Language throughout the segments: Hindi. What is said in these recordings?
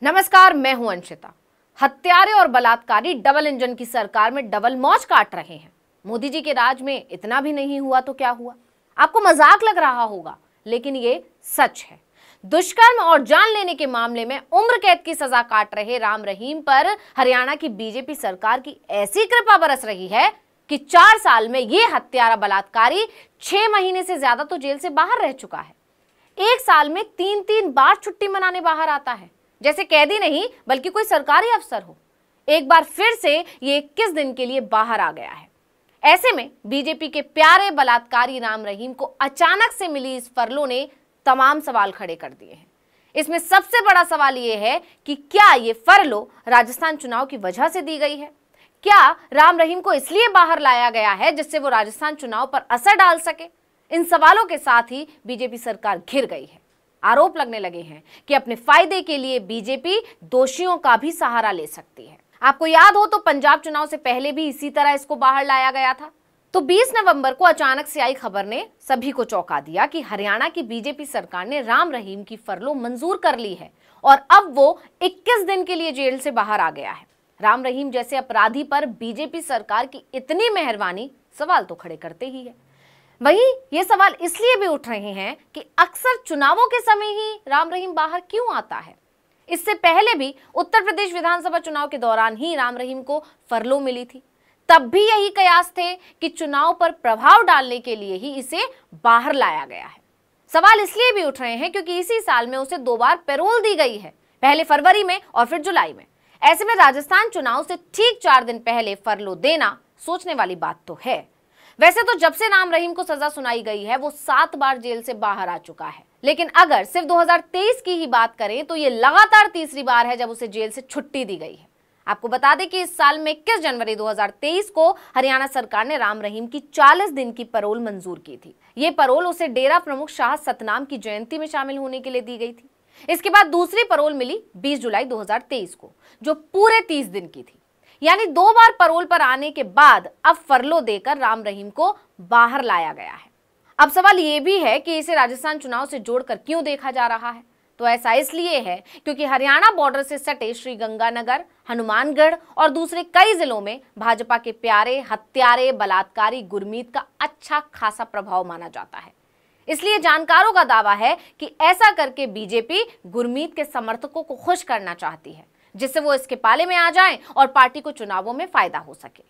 नमस्कार, मैं हूं अंशिता। हत्यारे और बलात्कारी डबल इंजन की सरकार में डबल मौज काट रहे हैं। मोदी जी के राज में इतना भी नहीं हुआ तो क्या हुआ? आपको मजाक लग रहा होगा, लेकिन ये सच है। दुष्कर्म और जान लेने के मामले में उम्र कैद की सजा काट रहे राम रहीम पर हरियाणा की बीजेपी सरकार की ऐसी कृपा बरस रही है कि 4 साल में ये हत्यारा बलात्कारी 6 महीने से ज्यादा तो जेल से बाहर रह चुका है। 1 साल में 3-3 बार छुट्टी मनाने बाहर आता है, जैसे कैदी नहीं बल्कि कोई सरकारी अफसर हो। एक बार फिर से ये 21 दिन के लिए बाहर आ गया है। ऐसे में बीजेपी के प्यारे बलात्कारी राम रहीम को अचानक से मिली इस फरलो ने तमाम सवाल खड़े कर दिए हैं। इसमें सबसे बड़ा सवाल ये है कि क्या ये फरलो राजस्थान चुनाव की वजह से दी गई है? क्या राम रहीम को इसलिए बाहर लाया गया है जिससे वो राजस्थान चुनाव पर असर डाल सके? इन सवालों के साथ ही बीजेपी सरकार घिर गई है। आरोप लगने लगे हैं कि अपने फायदे के लिए बीजेपी दोषियों का भी सहारा ले सकती है। आपको याद हो तो पंजाब चुनाव से पहले भी इसी तरह इसको बाहर लाया गया था। तो 20 नवंबर को अचानक से आई खबर ने सभी को चौंका दिया कि हरियाणा की बीजेपी सरकार ने राम रहीम की फरलो मंजूर कर ली है और अब वो 21 दिन के लिए जेल से बाहर आ गया है। राम रहीम जैसे अपराधी पर बीजेपी सरकार की इतनी मेहरबानी सवाल तो खड़े करते ही है। वहीं ये सवाल इसलिए भी उठ रहे हैं कि अक्सर चुनावों के समय ही राम रहीम बाहर क्यों आता है। इससे पहले भी उत्तर प्रदेश विधानसभा चुनाव के दौरान ही राम रहीम को फरलो मिली थी। तब भी यही कयास थे कि चुनाव पर प्रभाव डालने के लिए ही इसे बाहर लाया गया है। सवाल इसलिए भी उठ रहे हैं क्योंकि इसी साल में उसे 2 बार पैरोल दी गई है, पहले फरवरी में और फिर जुलाई में। ऐसे में राजस्थान चुनाव से ठीक 4 दिन पहले फरलो देना सोचने वाली बात तो है। वैसे तो जब से राम रहीम को सजा सुनाई गई है वो 7 बार जेल से बाहर आ चुका है, लेकिन अगर सिर्फ 2023 की ही बात करें तो ये लगातार तीसरी बार है जब उसे जेल से छुट्टी दी गई है। आपको बता दें कि इस साल में 21 जनवरी 2023 को हरियाणा सरकार ने राम रहीम की 40 दिन की पैरोल मंजूर की थी। ये पैरोल उसे डेरा प्रमुख शाह सतनाम की जयंती में शामिल होने के लिए दी गई थी। इसके बाद दूसरी पैरोल मिली 20 जुलाई 2023 को, जो पूरे 30 दिन की थी। यानी 2 बार पैरोल पर आने के बाद अब फरलो देकर राम रहीम को बाहर लाया गया है। अब सवाल ये भी है कि इसे राजस्थान चुनाव से जोड़कर क्यों देखा जा रहा है? तो ऐसा इसलिए है क्योंकि हरियाणा बॉर्डर से सटे श्रीगंगानगर, हनुमानगढ़ और दूसरे कई जिलों में भाजपा के प्यारे हत्यारे बलात्कारी गुरमीत का अच्छा खासा प्रभाव माना जाता है। इसलिए जानकारों का दावा है कि ऐसा करके बीजेपी गुरमीत के समर्थकों को खुश करना चाहती है, जिससे वो इसके पाले में आ जाएं और पार्टी को चुनावों में फायदा हो सके।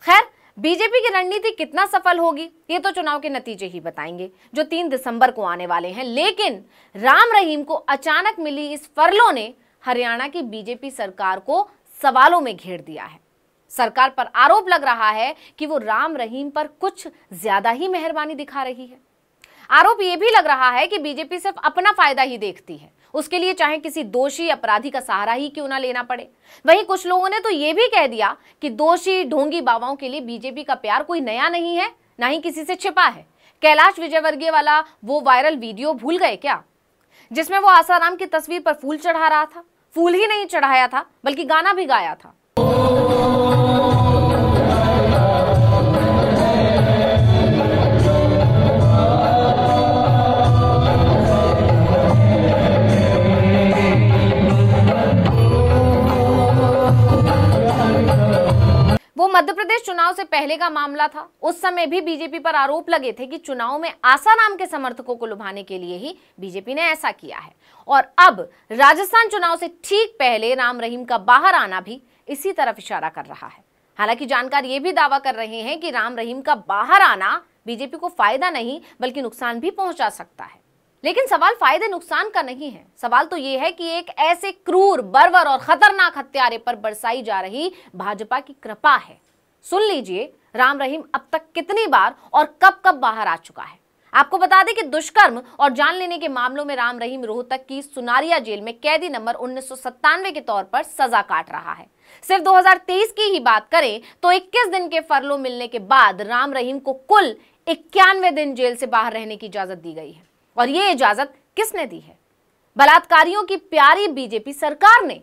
खैर, बीजेपी की रणनीति कितना सफल होगी ये तो चुनाव के नतीजे ही बताएंगे, जो 3 दिसंबर को आने वाले हैं। लेकिन राम रहीम को अचानक मिली इस फरलो ने हरियाणा की बीजेपी सरकार को सवालों में घेर दिया है। सरकार पर आरोप लग रहा है कि वो राम रहीम पर कुछ ज्यादा ही मेहरबानी दिखा रही है। आरोप यह भी लग रहा है कि बीजेपी सिर्फ अपना फायदा ही देखती है, उसके लिए चाहे किसी दोषी अपराधी का सहारा ही क्यों ना लेना पड़े। वहीं कुछ लोगों ने तो यह भी कह दिया कि दोषी ढोंगी बाबाओं के लिए बीजेपी का प्यार कोई नया नहीं है, ना ही किसी से छिपा है। कैलाश विजयवर्गीय वाला वो वायरल वीडियो भूल गए क्या, जिसमें वो आसाराम की तस्वीर पर फूल चढ़ा रहा था? फूल ही नहीं चढ़ाया था बल्कि गाना भी गाया था। वो मध्य प्रदेश चुनाव से पहले का मामला था। उस समय भी बीजेपी पर आरोप लगे थे कि चुनाव में आसाराम के समर्थकों को लुभाने के लिए ही बीजेपी ने ऐसा किया है। और अब राजस्थान चुनाव से ठीक पहले राम रहीम का बाहर आना भी इसी तरफ इशारा कर रहा है। हालांकि जानकार ये भी दावा कर रहे हैं कि राम रहीम का बाहर आना बीजेपी को फायदा नहीं बल्कि नुकसान भी पहुंचा सकता है। लेकिन सवाल फायदे नुकसान का नहीं है। सवाल तो यह है कि एक ऐसे क्रूर, बर्बर और खतरनाक हत्यारे पर बरसाई जा रही भाजपा की कृपा है। सुन लीजिए, राम रहीम अब तक कितनी बार और कब कब बाहर आ चुका है। आपको बता दें कि दुष्कर्म और जान लेने के मामलों में राम रहीम रोहतक की सुनारिया जेल में कैदी नंबर 1997 के तौर पर सजा काट रहा है। सिर्फ 2023 की ही बात करें तो 21 दिन के फरलो मिलने के बाद राम रहीम को कुल 91 दिन जेल से बाहर रहने की इजाजत दी गई है। और ये इजाजत किसने दी है? बलात्कारियों की प्यारी बीजेपी सरकार ने।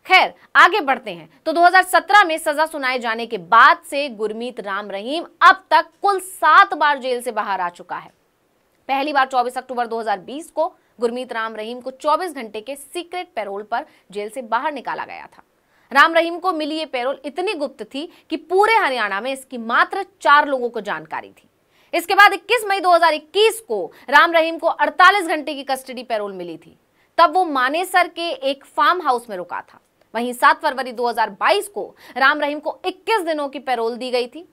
खैर, आगे बढ़ते हैं तो 2017 में सजा सुनाए जाने के बाद से गुरमीत राम रहीम अब तक कुल 7 बार जेल से बाहर आ चुका है। पहली बार 24 अक्टूबर 2020 को गुरमीत राम रहीम को 24 घंटे के सीक्रेट पैरोल पर जेल से बाहर निकाला गया था। राम रहीम को मिली ये पैरोल इतनी गुप्त थी कि पूरे हरियाणा में इसकी मात्र 4 लोगों को जानकारी थी। इसके बाद 21 मई 2021 को राम रहीम को 48 घंटे की कस्टडी पैरोल मिली थी। तब वो मानेसर के एक फार्म हाउस में रुका था। वहीं 7 फरवरी 2022 को राम रहीम को 21 दिनों की पैरोल दी गई थी।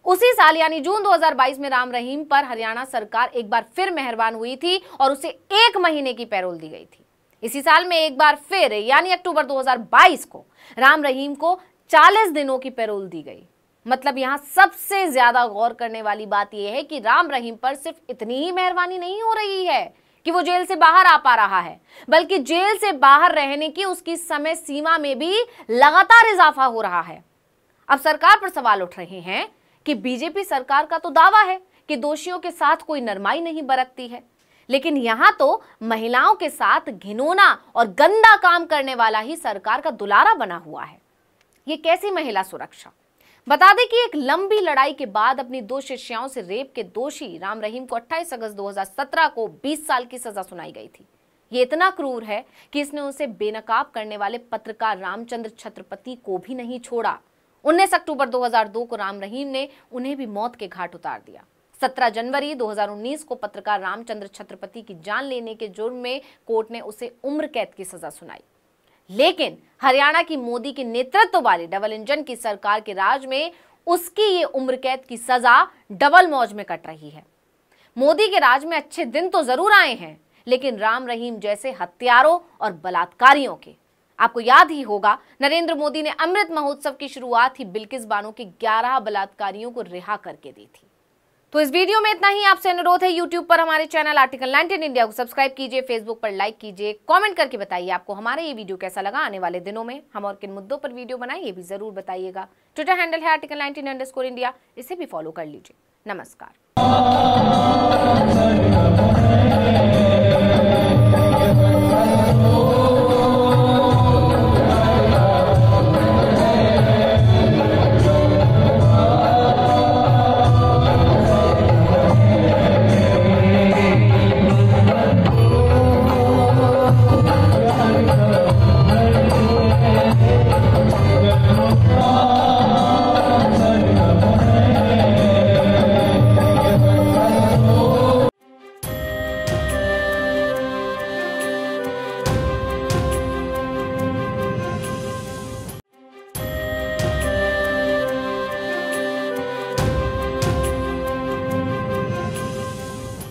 उसी साल यानी जून 2022 में राम रहीम पर हरियाणा सरकार एक बार फिर मेहरबान हुई थी और उसे 1 महीने की पैरोल दी गई थी। इसी साल में एक बार फिर यानी अक्टूबर 2022 को राम रहीम को 40 दिनों की पैरोल दी गई। मतलब यहां सबसे ज्यादा गौर करने वाली बात यह है कि राम रहीम पर सिर्फ इतनी ही मेहरबानी नहीं हो रही है कि वो जेल से बाहर आ पा रहा है, बल्कि जेल से बाहर रहने की उसकी समय सीमा में भी लगातार इजाफा हो रहा है। अब सरकार पर सवाल उठ रहे हैं कि बीजेपी सरकार का तो दावा है कि दोषियों के साथ कोई नरमाई नहीं बरतती है, लेकिन यहां तो महिलाओं के साथ घिनौना और गंदा काम करने वाला ही सरकार का दुलारा बना हुआ है। ये कैसी महिला सुरक्षा? बता दें कि एक लंबी लड़ाई के बाद अपनी 2 शिष्याओं से रेप के दोषी राम रहीम को 28 अगस्त 2017 को 20 साल की सजा सुनाई गई थी। ये इतना क्रूर है कि इसने उसे बेनकाब करने वाले पत्रकार रामचंद्र छत्रपति को भी नहीं छोड़ा। 19 अक्टूबर 2002 को राम रहीम ने उन्हें भी मौत के घाट उतार दिया। 17 जनवरी 2019 को पत्रकार रामचंद्र छत्रपति की जान लेने के जुर्म में कोर्ट ने उसे उम्र कैद की सजा सुनाई। लेकिन हरियाणा की मोदी के नेतृत्व वाली डबल इंजन की सरकार के राज में उसकी ये उम्र कैद की सजा डबल मौज में कट रही है। मोदी के राज में अच्छे दिन तो जरूर आए हैं, लेकिन राम रहीम जैसे हत्यारों और बलात्कारियों के। आपको याद ही होगा, नरेंद्र मोदी ने अमृत महोत्सव की शुरुआत ही बिल्किस बानो के 11 बलात्कारियों को रिहा करके दी थी। तो इस वीडियो में इतना ही। आपसे अनुरोध है, यूट्यूब पर हमारे चैनल आर्टिकल 19 इंडिया को सब्सक्राइब कीजिए, फेसबुक पर लाइक कीजिए, कमेंट करके बताइए आपको हमारा ये वीडियो कैसा लगा। आने वाले दिनों में हम और किन मुद्दों पर वीडियो बनाएं ये भी जरूर बताइएगा। ट्विटर हैंडल है आर्टिकल 19_इंडिया, इसे भी फॉलो कर लीजिए। नमस्कार।